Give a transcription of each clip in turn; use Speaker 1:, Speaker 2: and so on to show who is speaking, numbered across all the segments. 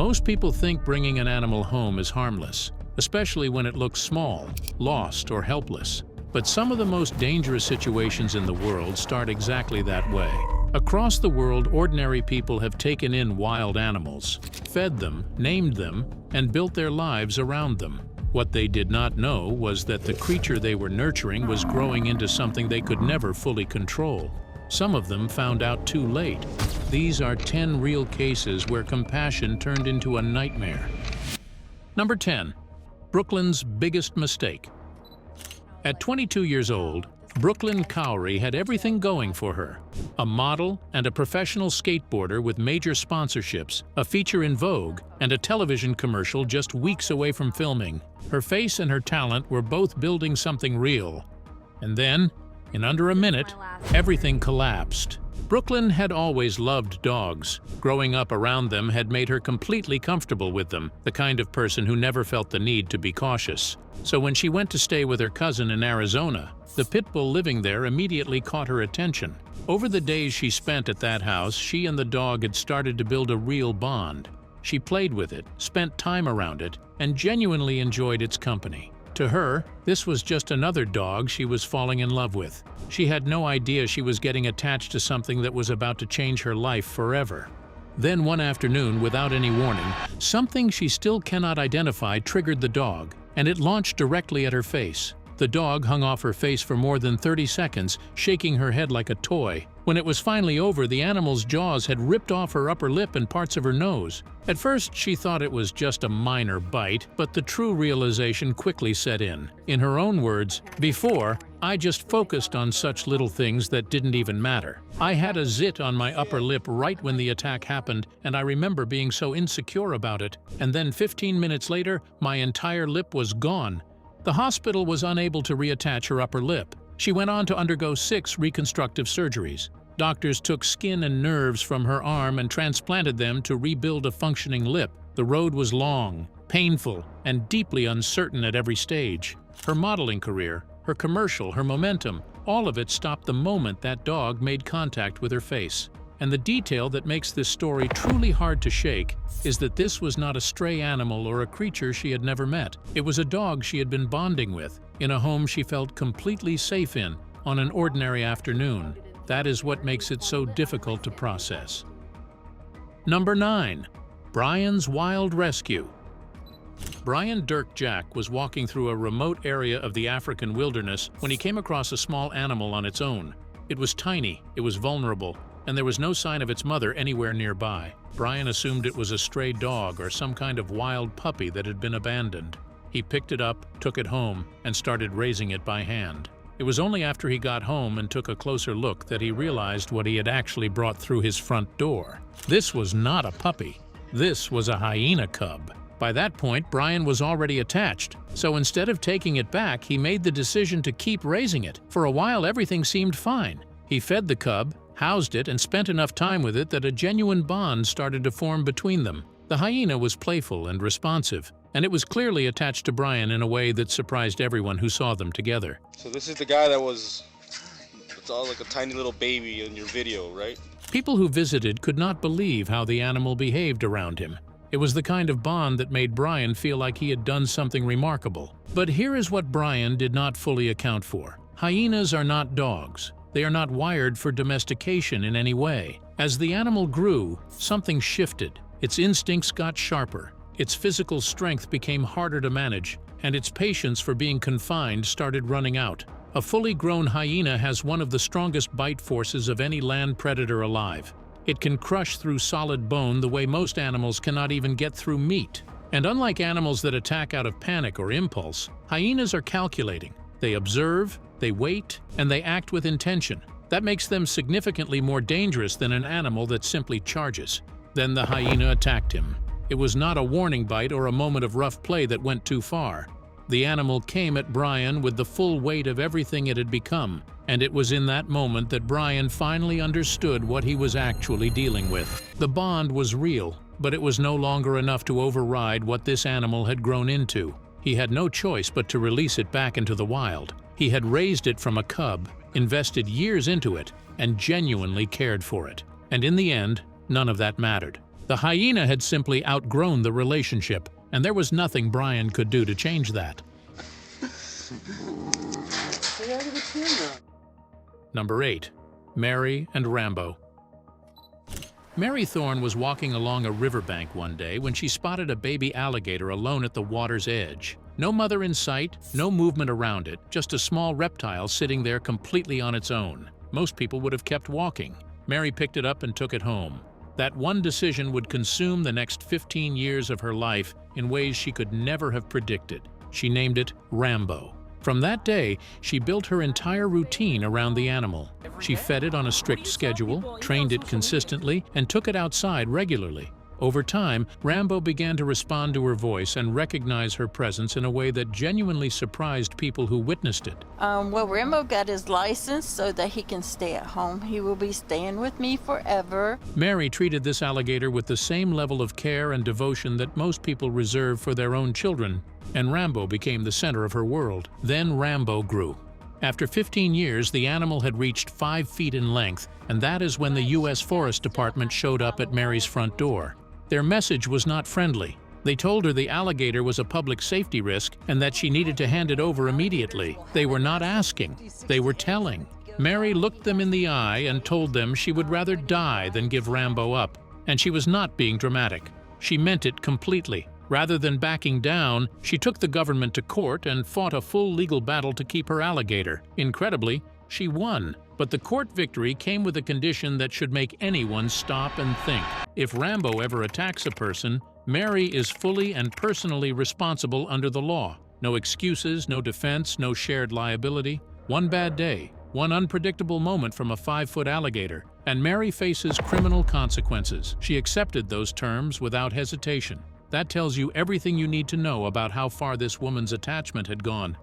Speaker 1: Most people think bringing an animal home is harmless, especially when it looks small, lost, or helpless. But some of the most dangerous situations in the world start exactly that way. Across the world, ordinary people have taken in wild animals, fed them, named them, and built their lives around them. What they did not know was that the creature they were nurturing was growing into something they could never fully control. Some of them found out too late. These are 10 real cases where compassion turned into a nightmare. Number 10. Brooklyn's biggest mistake. At 22 years old, Brooklyn Cowrie had everything going for her. A model and a professional skateboarder with major sponsorships, a feature in Vogue, and a television commercial just weeks away from filming. Her face and her talent were both building something real. And then, in under a minute, everything collapsed. Brooklyn had always loved dogs. Growing up around them had made her completely comfortable with them, the kind of person who never felt the need to be cautious. So when she went to stay with her cousin in Arizona, the pit bull living there immediately caught her attention. Over the days she spent at that house, she and the dog had started to build a real bond. She played with it, spent time around it, and genuinely enjoyed its company. To her, this was just another dog she was falling in love with. She had no idea she was getting attached to something that was about to change her life forever. Then one afternoon, without any warning, something she still cannot identify triggered the dog, and it launched directly at her face. The dog hung off her face for more than 30 seconds, shaking her head like a toy. When it was finally over, the animal's jaws had ripped off her upper lip and parts of her nose. At first, she thought it was just a minor bite, but the true realization quickly set in. In her own words, "Before, I just focused on such little things that didn't even matter. I had a zit on my upper lip right when the attack happened, and I remember being so insecure about it. And then 15 minutes later, my entire lip was gone." The hospital was unable to reattach her upper lip. She went on to undergo 6 reconstructive surgeries. Doctors took skin and nerves from her arm and transplanted them to rebuild a functioning lip. The road was long, painful, and deeply uncertain at every stage. Her modeling career, her commercial, her momentum, all of it stopped the moment that dog made contact with her face. And the detail that makes this story truly hard to shake is that this was not a stray animal or a creature she had never met. It was a dog she had been bonding with, in a home she felt completely safe in, on an ordinary afternoon. That is what makes it so difficult to process. Number 9. Brian's Wild Rescue. Brian Dirk Kjack was walking through a remote area of the African wilderness when he came across a small animal on its own. It was tiny, it was vulnerable, and there was no sign of its mother anywhere nearby. Brian assumed it was a stray dog or some kind of wild puppy that had been abandoned. He picked it up, took it home, and started raising it by hand. It was only after he got home and took a closer look that he realized what he had actually brought through his front door. This was not a puppy. This was a hyena cub. By that point, Brian was already attached, so instead of taking it back, he made the decision to keep raising it. For a while, everything seemed fine. He fed the cub, housed it, and spent enough time with it that a genuine bond started to form between them. The hyena was playful and responsive, and it was clearly attached to Brian in a way that surprised everyone who saw them together.
Speaker 2: So this is the guy that was, it's all like a tiny little baby in your video, right?
Speaker 1: People who visited could not believe how the animal behaved around him. It was the kind of bond that made Brian feel like he had done something remarkable. But here is what Brian did not fully account for. Hyenas are not dogs. They are not wired for domestication in any way. As the animal grew, something shifted. Its instincts got sharper. Its physical strength became harder to manage, and its patience for being confined started running out. A fully grown hyena has one of the strongest bite forces of any land predator alive. It can crush through solid bone the way most animals cannot even get through meat. And unlike animals that attack out of panic or impulse, hyenas are calculating. They observe, they wait, and they act with intention. That makes them significantly more dangerous than an animal that simply charges. Then the hyena attacked him. It was not a warning bite or a moment of rough play that went too far. The animal came at Brian with the full weight of everything it had become, and it was in that moment that Brian finally understood what he was actually dealing with. The bond was real, but it was no longer enough to override what this animal had grown into. He had no choice but to release it back into the wild. He had raised it from a cub, invested years into it, and genuinely cared for it. And in the end, none of that mattered. The hyena had simply outgrown the relationship, and there was nothing Brian could do to change that. Number 8. Mary and Rambo. Mary Thorne was walking along a riverbank one day when she spotted a baby alligator alone at the water's edge. No mother in sight, no movement around it, just a small reptile sitting there completely on its own. Most people would have kept walking. Mary picked it up and took it home. That one decision would consume the next 15 years of her life in ways she could never have predicted. She named it Rambo. From that day, she built her entire routine around the animal. She fed it on a strict schedule, trained it consistently, and took it outside regularly. Over time, Rambo began to respond to her voice and recognize her presence in a way that genuinely surprised people who witnessed it.
Speaker 3: Well, Rambo got his license so that he can stay at home. He will be staying with me forever.
Speaker 1: Mary treated this alligator with the same level of care and devotion that most people reserve for their own children, and Rambo became the center of her world. Then Rambo grew. After 15 years, the animal had reached 5 feet in length, and that is when the U.S. Forest Department showed up at Mary's front door. Their message was not friendly. They told her the alligator was a public safety risk and that she needed to hand it over immediately. They were not asking, they were telling. Mary looked them in the eye and told them she would rather die than give Rambo up. And she was not being dramatic. She meant it completely. Rather than backing down, she took the government to court and fought a full legal battle to keep her alligator. Incredibly, she won. But the court victory came with a condition that should make anyone stop and think. If Rambo ever attacks a person, Mary is fully and personally responsible under the law. No excuses, no defense, no shared liability. One bad day, one unpredictable moment from a 5-foot alligator, and Mary faces criminal consequences. She accepted those terms without hesitation. That tells you everything you need to know about how far this woman's attachment had gone.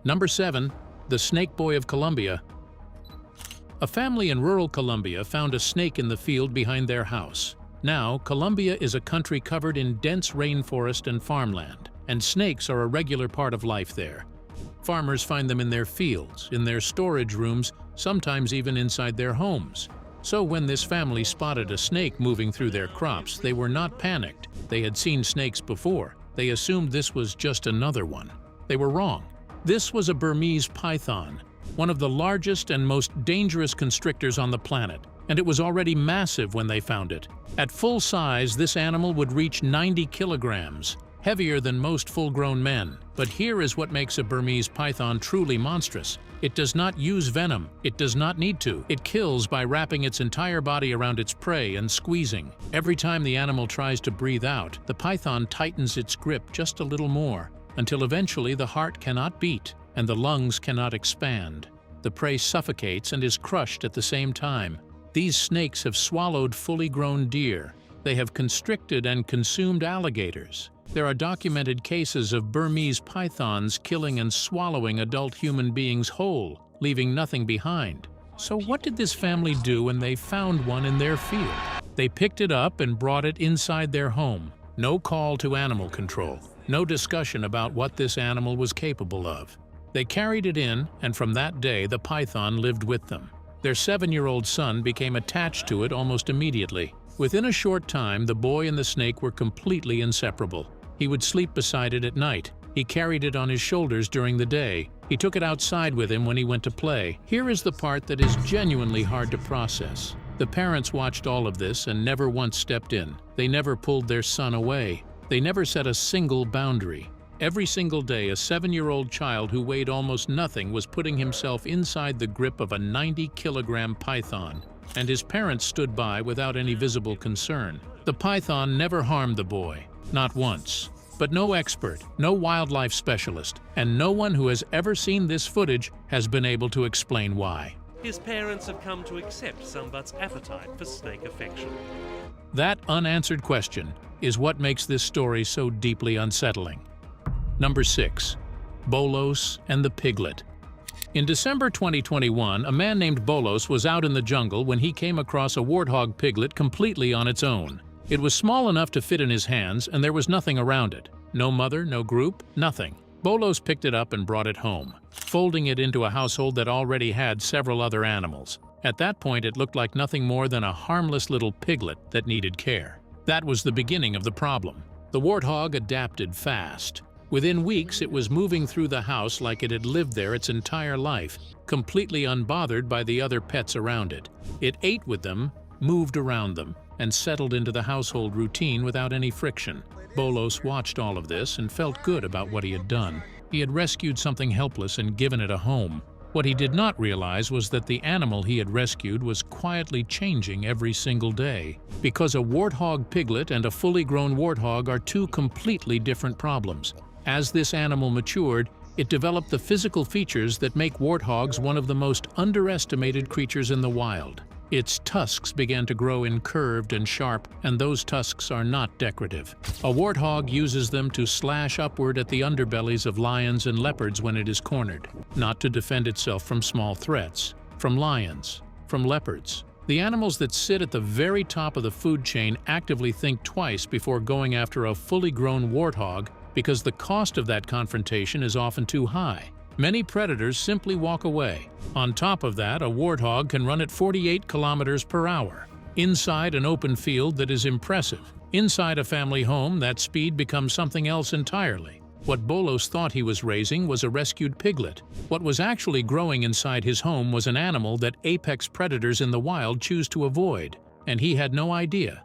Speaker 1: Number 7. The Snake Boy of Colombia. A family in rural Colombia found a snake in the field behind their house. Now, Colombia is a country covered in dense rainforest and farmland, and snakes are a regular part of life there. Farmers find them in their fields, in their storage rooms, sometimes even inside their homes. So when this family spotted a snake moving through their crops, they were not panicked. They had seen snakes before. They assumed this was just another one. They were wrong. This was a Burmese python, one of the largest and most dangerous constrictors on the planet, and it was already massive when they found it. At full size, this animal would reach 90 kilograms, heavier than most full-grown men. But here is what makes a Burmese python truly monstrous. It does not use venom. It does not need to. It kills by wrapping its entire body around its prey and squeezing. Every time the animal tries to breathe out, the python tightens its grip just a little more, until eventually the heart cannot beat and the lungs cannot expand. The prey suffocates and is crushed at the same time. These snakes have swallowed fully grown deer. They have constricted and consumed alligators. There are documented cases of Burmese pythons killing and swallowing adult human beings whole, leaving nothing behind. So what did this family do when they found one in their field? They picked it up and brought it inside their home. No call to animal control. No discussion about what this animal was capable of. They carried it in, and from that day the python lived with them. Their 7-year-old son became attached to it almost immediately. Within a short time, the boy and the snake were completely inseparable. He would sleep beside it at night. He carried it on his shoulders during the day. He took it outside with him when he went to play. Here is the part that is genuinely hard to process. The parents watched all of this and never once stepped in. They never pulled their son away. They never set a single boundary. Every single day, a 7-year-old child who weighed almost nothing was putting himself inside the grip of a 90-kilogram python, and his parents stood by without any visible concern. The python never harmed the boy, not once. But no expert, no wildlife specialist, and no one who has ever seen this footage has been able to explain why.
Speaker 4: His parents have come to accept Sambat's appetite for snake affection.
Speaker 1: That unanswered question is what makes this story so deeply unsettling. Number 6. Bolos and the Piglet. In December 2021, a man named Bolos was out in the jungle when he came across a warthog piglet completely on its own. It was small enough to fit in his hands, and there was nothing around it. No mother, no group, nothing. Bolos picked it up and brought it home, folding it into a household that already had several other animals. At that point, it looked like nothing more than a harmless little piglet that needed care. That was the beginning of the problem. The warthog adapted fast. Within weeks, it was moving through the house like it had lived there its entire life, completely unbothered by the other pets around it. It ate with them, moved around them, and settled into the household routine without any friction. Bolos watched all of this and felt good about what he had done. He had rescued something helpless and given it a home. What he did not realize was that the animal he had rescued was quietly changing every single day. Because a warthog piglet and a fully grown warthog are two completely different problems. As this animal matured, it developed the physical features that make warthogs one of the most underestimated creatures in the wild. Its tusks began to grow in curved and sharp, and those tusks are not decorative. A warthog uses them to slash upward at the underbellies of lions and leopards when it is cornered, not to defend itself from small threats, from lions, from leopards. The animals that sit at the very top of the food chain actively think twice before going after a fully grown warthog because the cost of that confrontation is often too high. Many predators simply walk away. On top of that, a warthog can run at 48 kilometers per hour. Inside an open field, that is impressive. Inside a family home, that speed becomes something else entirely. What Bolos thought he was raising was a rescued piglet. What was actually growing inside his home was an animal that apex predators in the wild choose to avoid, and he had no idea.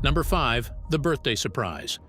Speaker 1: Number 5. The birthday surprise.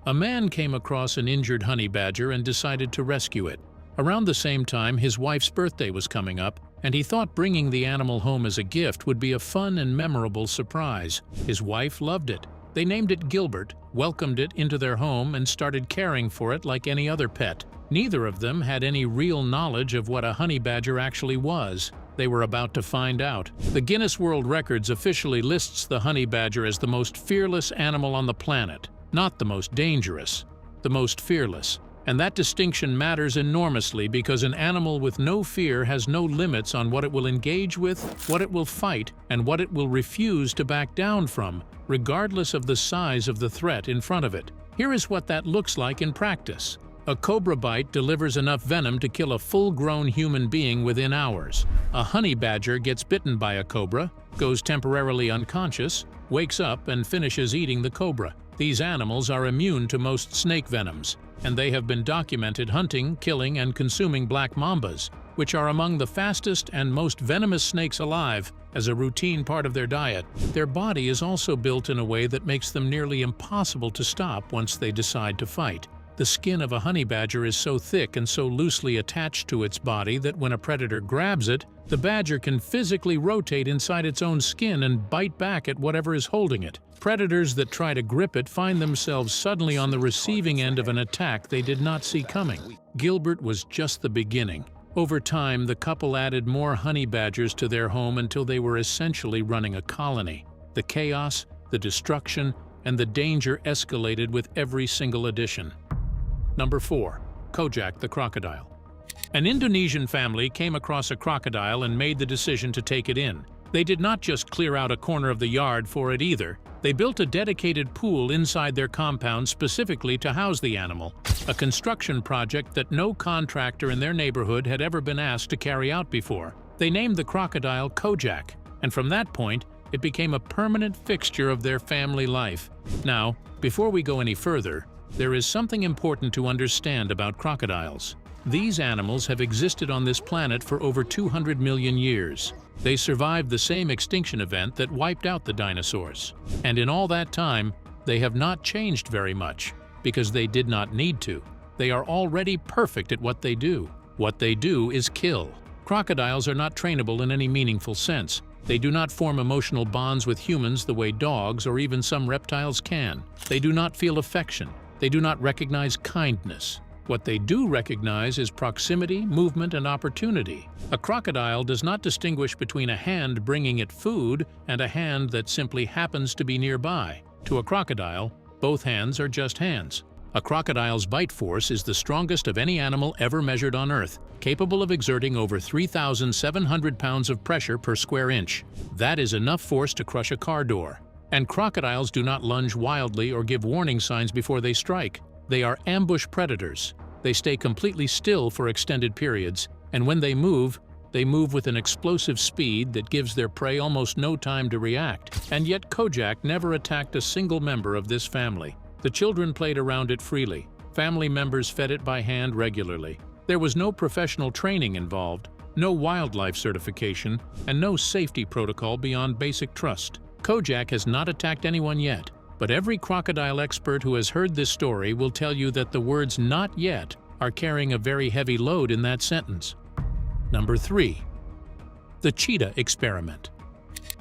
Speaker 1: A man came across an injured honey badger and decided to rescue it. Around the same time, his wife's birthday was coming up, and he thought bringing the animal home as a gift would be a fun and memorable surprise. His wife loved it. They named it Gilbert, welcomed it into their home, and started caring for it like any other pet. Neither of them had any real knowledge of what a honey badger actually was. They were about to find out. The Guinness World Records officially lists the honey badger as the most fearless animal on the planet. Not the most dangerous, the most fearless. And that distinction matters enormously because an animal with no fear has no limits on what it will engage with, what it will fight, and what it will refuse to back down from, regardless of the size of the threat in front of it. Here is what that looks like in practice. A cobra bite delivers enough venom to kill a full-grown human being within hours. A honey badger gets bitten by a cobra, goes temporarily unconscious, wakes up, and finishes eating the cobra. These animals are immune to most snake venoms, and they have been documented hunting, killing, and consuming black mambas, which are among the fastest and most venomous snakes alive, as a routine part of their diet. Their body is also built in a way that makes them nearly impossible to stop once they decide to fight. The skin of a honey badger is so thick and so loosely attached to its body that when a predator grabs it, the badger can physically rotate inside its own skin and bite back at whatever is holding it. Predators that try to grip it find themselves suddenly on the receiving end of an attack they did not see coming. Gilbert was just the beginning. Over time, the couple added more honey badgers to their home until they were essentially running a colony. The chaos, the destruction, and the danger escalated with every single addition. Number 4. Kjack the crocodile. An Indonesian family came across a crocodile and made the decision to take it in. They did not just clear out a corner of the yard for it either. They built a dedicated pool inside their compound specifically to house the animal, a construction project that no contractor in their neighborhood had ever been asked to carry out before. They named the crocodile Kjack, and from that point, it became a permanent fixture of their family life. Now, before we go any further, there is something important to understand about crocodiles. These animals have existed on this planet for over 200 million years. They survived the same extinction event that wiped out the dinosaurs. And in all that time, they have not changed very much, because they did not need to. They are already perfect at what they do. What they do is kill. Crocodiles are not trainable in any meaningful sense. They do not form emotional bonds with humans the way dogs or even some reptiles can. They do not feel affection. They do not recognize kindness. What they do recognize is proximity, movement, and opportunity. A crocodile does not distinguish between a hand bringing it food and a hand that simply happens to be nearby. To a crocodile, both hands are just hands. A crocodile's bite force is the strongest of any animal ever measured on Earth, capable of exerting over 3,700 pounds of pressure per square inch. That is enough force to crush a car door. And crocodiles do not lunge wildly or give warning signs before they strike. They are ambush predators. They stay completely still for extended periods, and when they move, They move with an explosive speed that gives their prey almost no time to react, and yet Kjack never attacked a single member of this family. The children played around it freely. Family members fed it by hand regularly. There was no professional training involved, no wildlife certification, and no safety protocol beyond basic trust. Kjack has not attacked anyone yet, but every crocodile expert who has heard this story will tell you that the words "not yet" are carrying a very heavy load in that sentence. Number 3. The cheetah experiment.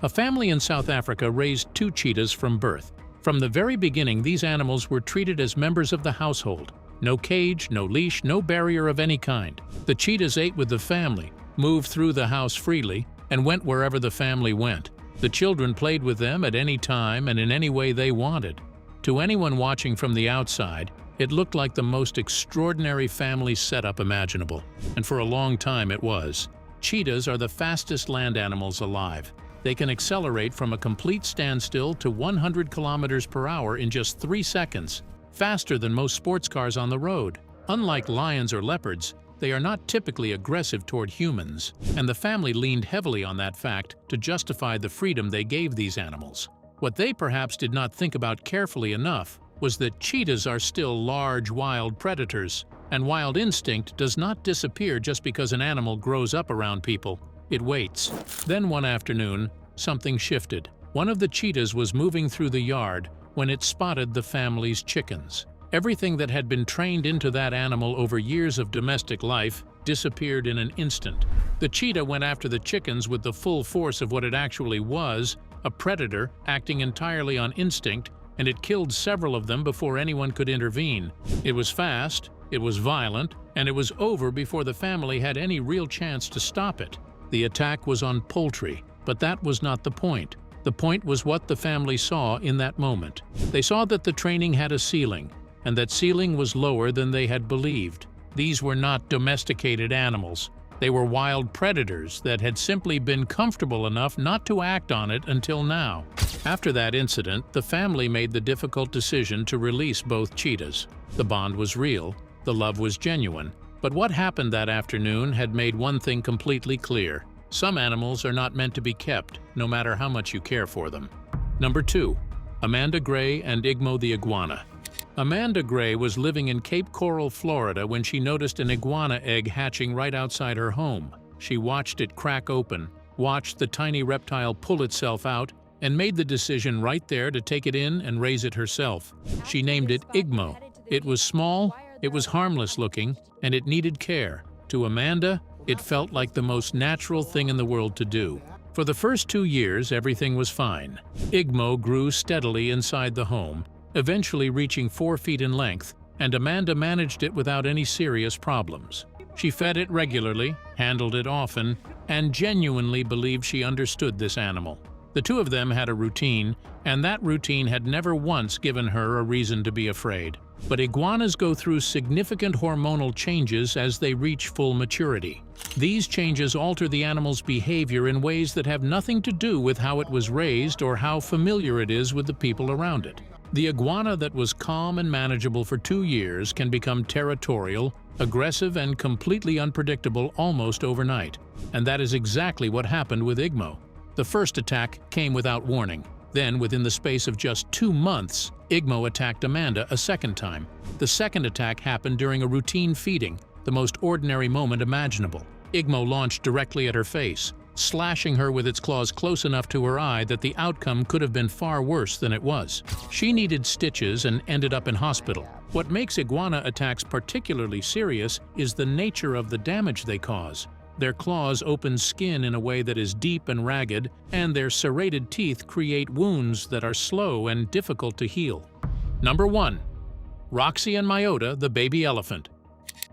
Speaker 1: A family in South Africa raised 2 cheetahs from birth. From the very beginning, these animals were treated as members of the household. No cage, no leash, no barrier of any kind. The cheetahs ate with the family, moved through the house freely, and went wherever the family went. The children played with them at any time and in any way they wanted. To anyone watching from the outside, it looked like the most extraordinary family setup imaginable, and for a long time it was. Cheetahs are the fastest land animals alive. They can accelerate from a complete standstill to 100 kilometers per hour in just 3 seconds, faster than most sports cars on the road. Unlike lions or leopards, they are not typically aggressive toward humans, and the family leaned heavily on that fact to justify the freedom they gave these animals. What they perhaps did not think about carefully enough was that cheetahs are still large, wild predators, and wild instinct does not disappear just because an animal grows up around people. It waits. Then one afternoon, something shifted. One of the cheetahs was moving through the yard when it spotted the family's chickens. Everything that had been trained into that animal over years of domestic life disappeared in an instant. The cheetah went after the chickens with the full force of what it actually was, a predator acting entirely on instinct, and it killed several of them before anyone could intervene. It was fast, it was violent, and it was over before the family had any real chance to stop it. The attack was on poultry, but that was not the point. The point was what the family saw in that moment. They saw that the training had a ceiling, and that ceiling was lower than they had believed. These were not domesticated animals. They were wild predators that had simply been comfortable enough not to act on it until now. After that incident, the family made the difficult decision to release both cheetahs. The bond was real, the love was genuine, but what happened that afternoon had made one thing completely clear. Some animals are not meant to be kept, no matter how much you care for them. Number 2. Amanda Gray and Igmo the iguana. Amanda Gray was living in Cape Coral, Florida when she noticed an iguana egg hatching right outside her home. She watched it crack open, watched the tiny reptile pull itself out, and made the decision right there to take it in and raise it herself. She named it Igmo. It was small, it was harmless looking, and it needed care. To Amanda, it felt like the most natural thing in the world to do. For the first 2 years, everything was fine. Igmo grew steadily inside the home, eventually reaching 4 feet in length, and Amanda managed it without any serious problems. She fed it regularly, handled it often, and genuinely believed she understood this animal. The two of them had a routine, and that routine had never once given her a reason to be afraid. But iguanas go through significant hormonal changes as they reach full maturity. These changes alter the animal's behavior in ways that have nothing to do with how it was raised or how familiar it is with the people around it. The iguana that was calm and manageable for 2 years can become territorial, aggressive, and completely unpredictable almost overnight. And that is exactly what happened with Igmo. The first attack came without warning. Then, within the space of just 2 months, Igmo attacked Amanda a second time. The second attack happened during a routine feeding, the most ordinary moment imaginable. Igmo launched directly at her face, slashing her with its claws close enough to her eye that the outcome could have been far worse than it was. She needed stitches and ended up in hospital. What makes iguana attacks particularly serious is the nature of the damage they cause. Their claws open skin in a way that is deep and ragged, and their serrated teeth create wounds that are slow and difficult to heal. Number 1. Roxy and Miota, the baby elephant.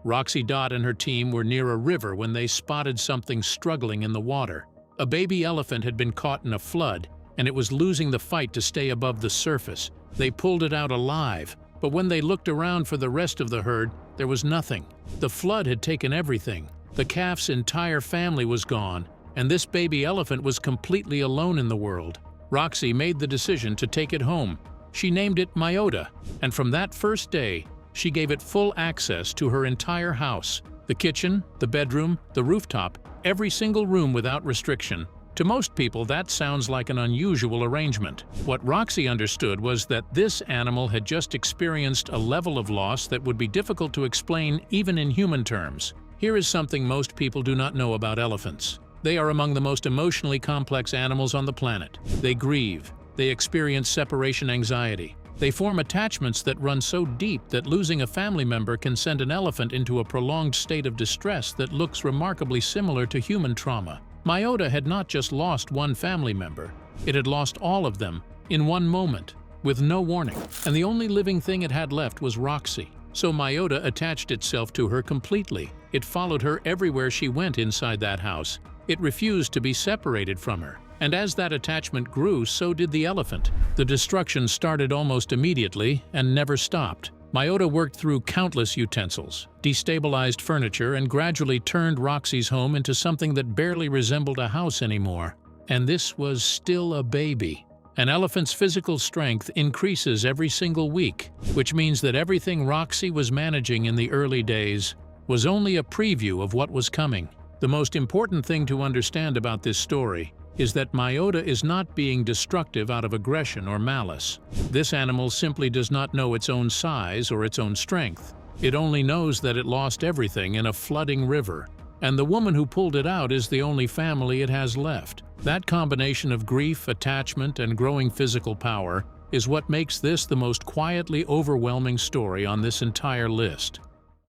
Speaker 1: Roxy Dot and her team were near a river when they spotted something struggling in the water. A baby elephant had been caught in a flood, and it was losing the fight to stay above the surface. They pulled it out alive, but when they looked around for the rest of the herd, there was nothing. The flood had taken everything. The calf's entire family was gone, and this baby elephant was completely alone in the world. Roxy made the decision to take it home. She named it Miota, and from that first day, she gave it full access to her entire house. The kitchen, the bedroom, the rooftop, every single room without restriction. To most people, that sounds like an unusual arrangement. What Roxy understood was that this animal had just experienced a level of loss that would be difficult to explain even in human terms. Here is something most people do not know about elephants. They are among the most emotionally complex animals on the planet. They grieve. They experience separation anxiety. They form attachments that run so deep that losing a family member can send an elephant into a prolonged state of distress that looks remarkably similar to human trauma. Miota had not just lost one family member, it had lost all of them in one moment, with no warning. And the only living thing it had left was Roxy. So Miota attached itself to her completely. It followed her everywhere she went inside that house. It refused to be separated from her. And as that attachment grew, so did the elephant. The destruction started almost immediately and never stopped. Miota worked through countless utensils, destabilized furniture, and gradually turned Roxy's home into something that barely resembled a house anymore. And this was still a baby. An elephant's physical strength increases every single week, which means that everything Roxy was managing in the early days was only a preview of what was coming. The most important thing to understand about this story is that Miota is not being destructive out of aggression or malice. This animal simply does not know its own size or its own strength. It only knows that it lost everything in a flooding river, and the woman who pulled it out is the only family it has left. That combination of grief, attachment, and growing physical power is what makes this the most quietly overwhelming story on this entire list.